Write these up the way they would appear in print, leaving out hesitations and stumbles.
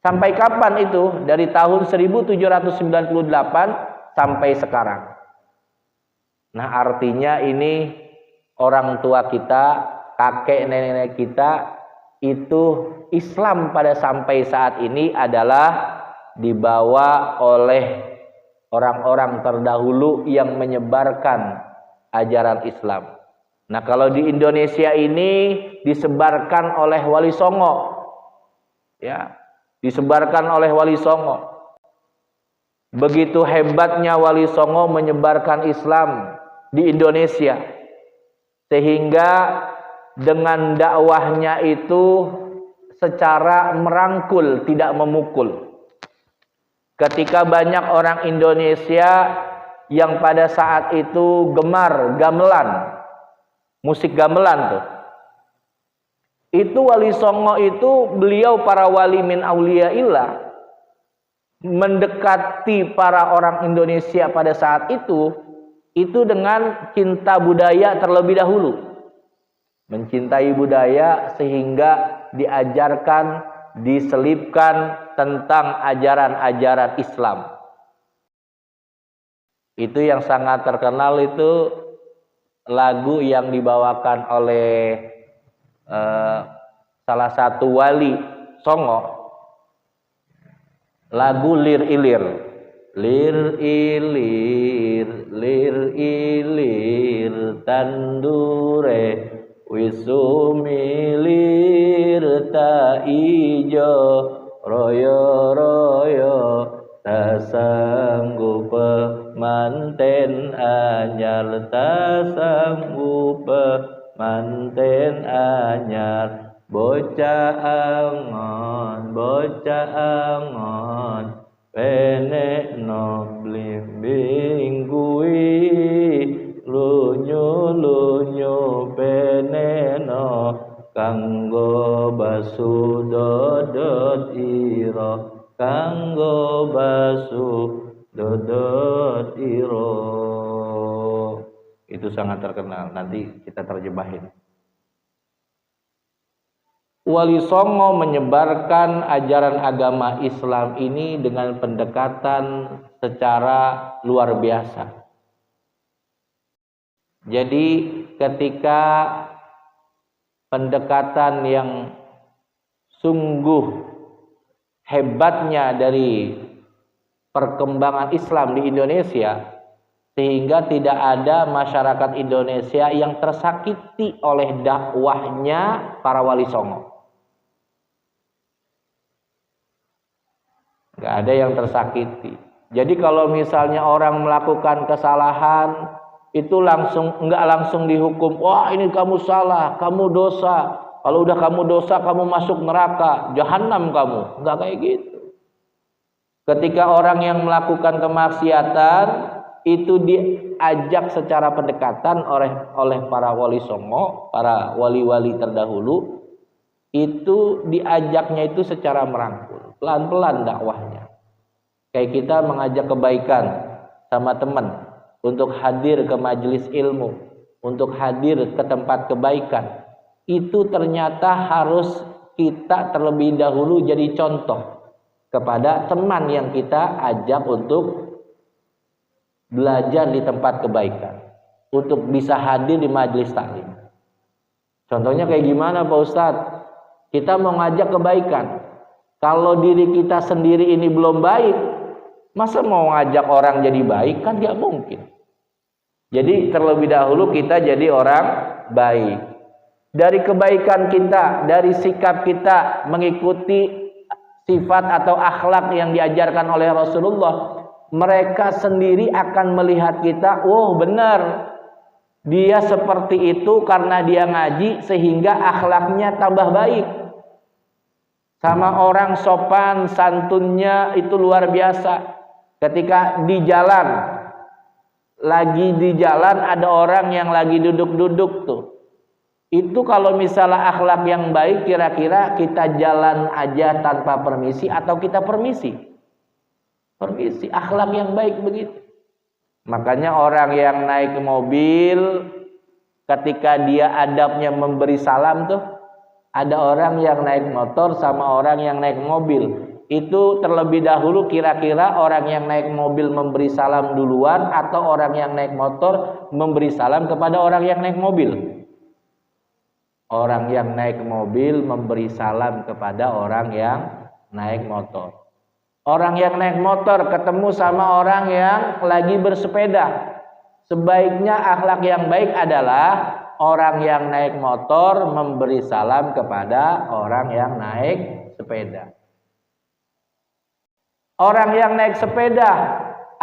Sampai kapan itu? Dari tahun 1798 sampai sekarang. Nah, artinya ini orang tua kita, kakek nenek kita itu Islam pada sampai saat ini adalah dibawa oleh orang-orang terdahulu yang menyebarkan ajaran Islam. Nah, kalau di Indonesia ini disebarkan oleh Wali Songo. Ya, disebarkan oleh Wali Songo. Begitu hebatnya Wali Songo menyebarkan Islam di Indonesia, sehingga dengan dakwahnya itu secara merangkul, tidak memukul. Ketika banyak orang Indonesia yang pada saat itu gemar gamelan, musik gamelan tuh, itu Wali Songo itu beliau para wali min auliyaillah mendekati para orang Indonesia pada saat itu dengan cinta budaya terlebih dahulu, mencintai budaya sehingga diajarkan, diselipkan tentang ajaran-ajaran Islam. Itu yang sangat terkenal itu lagu yang dibawakan oleh salah satu wali Songo, lagu Lir Ilir. Lir ilir, lir ilir, tandure wisumilir ta ijo, royo royo ta sanggup manten anyar, ta sanggup manten anyar. Bocah angon penek no blimbing kui, lunyu lunyu peneno kanggo basu dodot iro, kanggo basu dodot iro. Itu sangat terkenal, nanti kita terjemahin. Wali Songo menyebarkan ajaran agama Islam ini dengan pendekatan secara luar biasa. Jadi ketika pendekatan yang sungguh hebatnya dari perkembangan Islam di Indonesia, sehingga tidak ada masyarakat Indonesia yang tersakiti oleh dakwahnya para Wali Songo. Nggak ada yang tersakiti. Jadi kalau misalnya orang melakukan kesalahan, itu nggak langsung dihukum. Wah, ini kamu salah, kamu dosa. Kalau udah kamu dosa, kamu masuk neraka, jahanam kamu. Nggak kayak gitu. Ketika orang yang melakukan kemaksiatan itu diajak secara pendekatan oleh para Wali Songo, para wali-wali terdahulu, itu diajaknya itu secara merangkul, pelan-pelan dakwahnya. Kayak kita mengajak kebaikan sama teman untuk hadir ke majelis ilmu, untuk hadir ke tempat kebaikan. Itu ternyata harus kita terlebih dahulu jadi contoh kepada teman yang kita ajak untuk belajar di tempat kebaikan, untuk bisa hadir di majelis taklim. Contohnya kayak gimana Pak Ustadz? Kita mau ngajak kebaikan, kalau diri kita sendiri ini belum baik, masa mau ngajak orang jadi baik? Kan gak mungkin. Jadi terlebih dahulu kita jadi orang baik. Dari kebaikan kita, dari sikap kita mengikuti sifat atau akhlak yang diajarkan oleh Rasulullah, mereka sendiri akan melihat kita, oh benar, dia seperti itu karena dia ngaji sehingga akhlaknya tambah baik. Sama orang sopan santunnya itu luar biasa. Ketika di jalan, lagi di jalan ada orang yang lagi duduk-duduk tuh. Itu kalau misalnya akhlak yang baik, kira-kira kita jalan aja tanpa permisi atau kita permisi? Permisi, akhlak yang baik begitu. Makanya orang yang naik mobil, ketika dia adabnya memberi salam tuh, ada orang yang naik motor sama orang yang naik mobil. Itu terlebih dahulu kira-kira orang yang naik mobil memberi salam duluan atau orang yang naik motor memberi salam kepada orang yang naik mobil? Orang yang naik mobil memberi salam kepada orang yang naik motor. Orang yang naik motor ketemu sama orang yang lagi bersepeda. Sebaiknya akhlak yang baik adalah orang yang naik motor memberi salam kepada orang yang naik sepeda. Orang yang naik sepeda,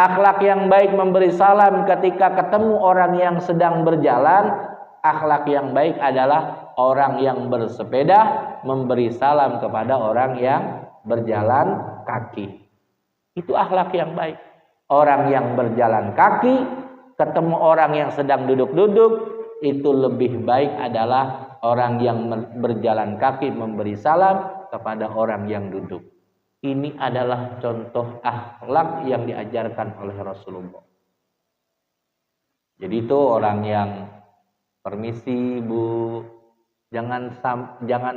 akhlak yang baik memberi salam ketika ketemu orang yang sedang berjalan. Akhlak yang baik adalah orang yang bersepeda memberi salam kepada orang yang berjalan kaki. Itu akhlak yang baik. Orang yang berjalan kaki ketemu orang yang sedang duduk-duduk, itu lebih baik adalah orang yang berjalan kaki memberi salam kepada orang yang duduk. Ini adalah contoh akhlak yang diajarkan oleh Rasulullah. Jadi itu orang yang permisi Bu, jangan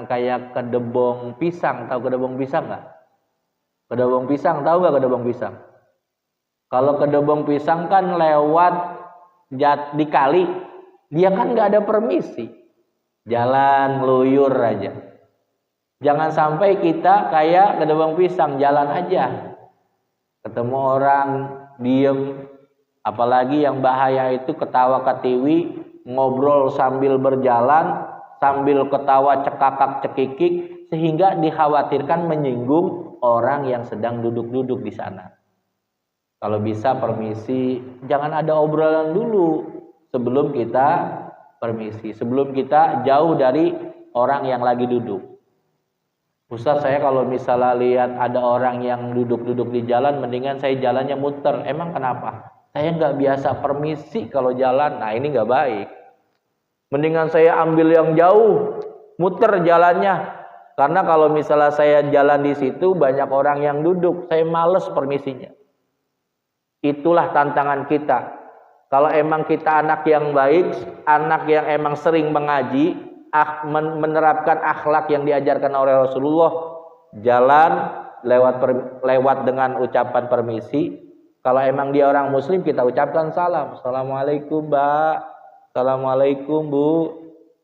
kayak kedebong pisang. Tahu kedebong pisang nggak? Kedebong pisang tahu nggak kedebong pisang? Kalau kedebong pisang kan lewat di kali, dia kan nggak ada permisi, jalan meluyur aja. Jangan sampai kita kayak kedebong pisang, jalan aja. Ketemu orang, diem. Apalagi yang bahaya itu ketawa ketiwi, ngobrol sambil berjalan, sambil ketawa cekakak cekikik, sehingga dikhawatirkan menyinggung orang yang sedang duduk-duduk di sana. Kalau bisa permisi, jangan ada obrolan dulu sebelum kita permisi, sebelum kita jauh dari orang yang lagi duduk. Ustaz, saya kalau misalnya lihat ada orang yang duduk-duduk di jalan, mendingan saya jalannya muter. Emang kenapa? Saya nggak biasa permisi kalau jalan. Nah, ini nggak baik. Mendingan saya ambil yang jauh, muter jalannya. Karena kalau misalnya saya jalan di situ banyak orang yang duduk, saya males permisinya. Itulah tantangan kita. Kalau emang kita anak yang baik, anak yang emang sering mengaji, menerapkan akhlak yang diajarkan oleh Rasulullah, jalan lewat dengan ucapan permisi. Kalau emang dia orang muslim, kita ucapkan salam. Assalamualaikum Mbak, Assalamualaikum Bu,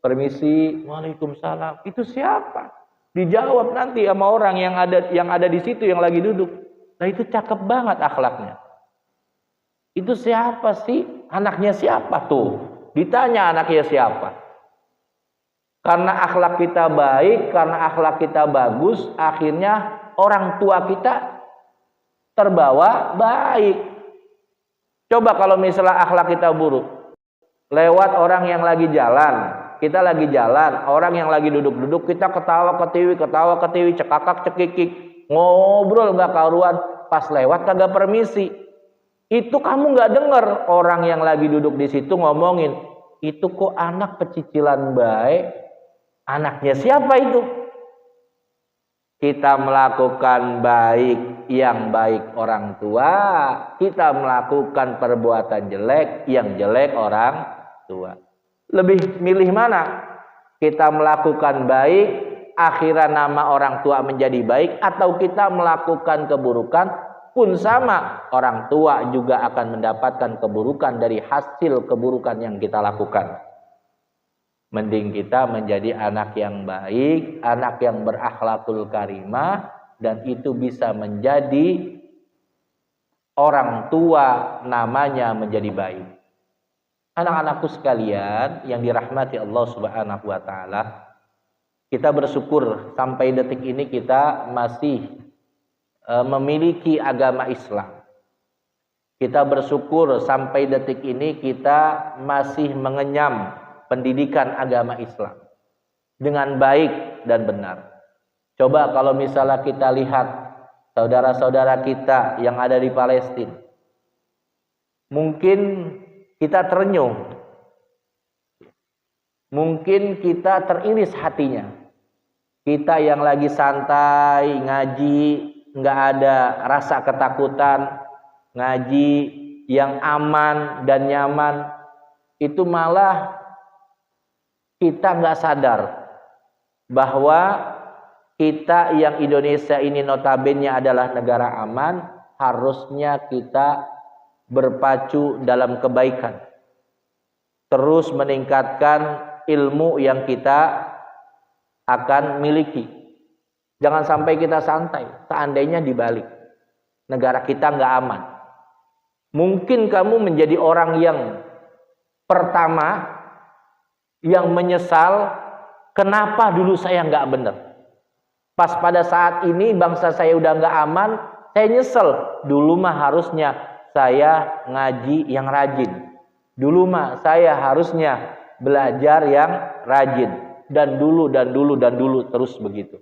permisi. Waalaikumsalam. Itu siapa? Dijawab nanti sama orang yang ada di situ yang lagi duduk. Nah, itu cakep banget akhlaknya. Itu siapa sih? Anaknya siapa tuh? Ditanya anaknya siapa? Karena akhlak kita baik, karena akhlak kita bagus, akhirnya orang tua kita terbawa baik. Coba kalau misalnya akhlak kita buruk, lewat orang yang lagi jalan, kita lagi jalan, orang yang lagi duduk-duduk, kita ketawa ketiwi, cekakak cekikik, ngobrol gak karuan, pas lewat kagak permisi. Itu kamu gak denger orang yang lagi duduk di situ ngomongin, itu kok anak pecicilan baik. Anaknya siapa itu? Kita melakukan baik yang baik orang tua, kita melakukan perbuatan jelek yang jelek orang tua. Lebih milih mana? Kita melakukan baik, akhirnya nama orang tua menjadi baik, atau kita melakukan keburukan pun sama, orang tua juga akan mendapatkan keburukan dari hasil keburukan yang kita lakukan. Mending kita menjadi anak yang baik, anak yang berakhlakul karimah, dan itu bisa menjadi orang tua namanya menjadi baik. Anak-anakku sekalian yang dirahmati Allah Subhanahu wa taala, kita bersyukur sampai detik ini kita masih memiliki agama Islam. Kita bersyukur sampai detik ini kita masih mengenyam pendidikan agama Islam dengan baik dan benar. Coba kalau misalnya kita lihat saudara-saudara kita yang ada di Palestina, mungkin kita terenyuh, mungkin kita teriris hatinya. Kita yang lagi santai ngaji, nggak ada rasa ketakutan, ngaji yang aman dan nyaman, itu malah kita nggak sadar bahwa kita yang Indonesia ini notabene adalah negara aman, harusnya kita berpacu dalam kebaikan. Terus meningkatkan ilmu yang kita akan miliki. Jangan sampai kita santai. Seandainya dibalik, negara kita nggak aman. Mungkin kamu menjadi orang yang pertama yang menyesal, kenapa dulu saya nggak benar. Pas pada saat ini bangsa saya udah nggak aman, saya nyesel. Dulu mah harusnya saya ngaji yang rajin. Dulu mah saya harusnya belajar yang rajin. Dan dulu terus begitu.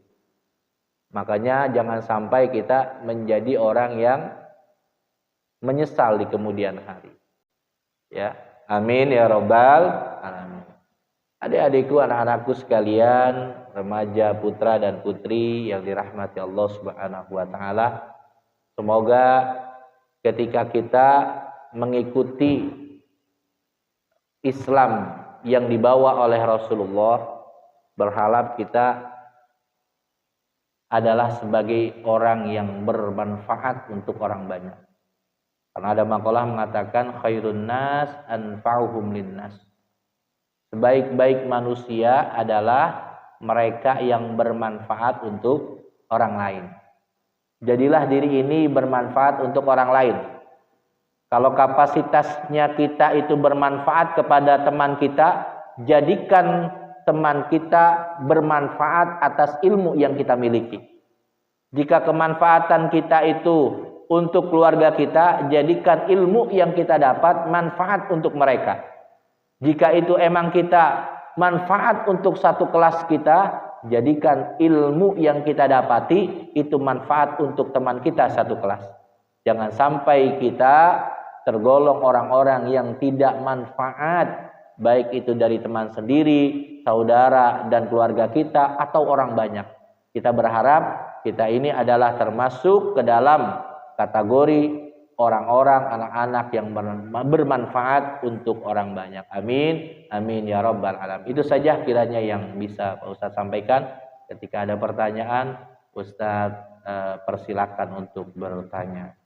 Makanya jangan sampai kita menjadi orang yang menyesal di kemudian hari. Ya, amin ya robbal alamin. Adik-adikku, anak-anakku sekalian, remaja putra dan putri yang dirahmati Allah Subhanahu wa taala. Semoga ketika kita mengikuti Islam yang dibawa oleh Rasulullah, berharap kita adalah sebagai orang yang bermanfaat untuk orang banyak. Karena ada makalah mengatakan khairun nas anfa'uhum linnas. Sebaik-baik manusia adalah mereka yang bermanfaat untuk orang lain. Jadilah diri ini bermanfaat untuk orang lain. Kalau kapasitasnya kita itu bermanfaat kepada teman kita, jadikan teman kita bermanfaat atas ilmu yang kita miliki. Jika kemanfaatan kita itu untuk keluarga kita, jadikan ilmu yang kita dapat manfaat untuk mereka. Jika itu emang kita manfaat untuk satu kelas kita, jadikan ilmu yang kita dapati itu manfaat untuk teman kita satu kelas. Jangan sampai kita tergolong orang-orang yang tidak manfaat, baik itu dari teman sendiri, saudara dan keluarga kita, atau orang banyak. Kita berharap kita ini adalah termasuk ke dalam kategori orang-orang, anak-anak yang bermanfaat untuk orang banyak. Amin, amin ya rabbal alamin. Itu saja kiranya yang bisa Pak Ustadz sampaikan. Ketika ada pertanyaan, Ustadz persilakan untuk bertanya.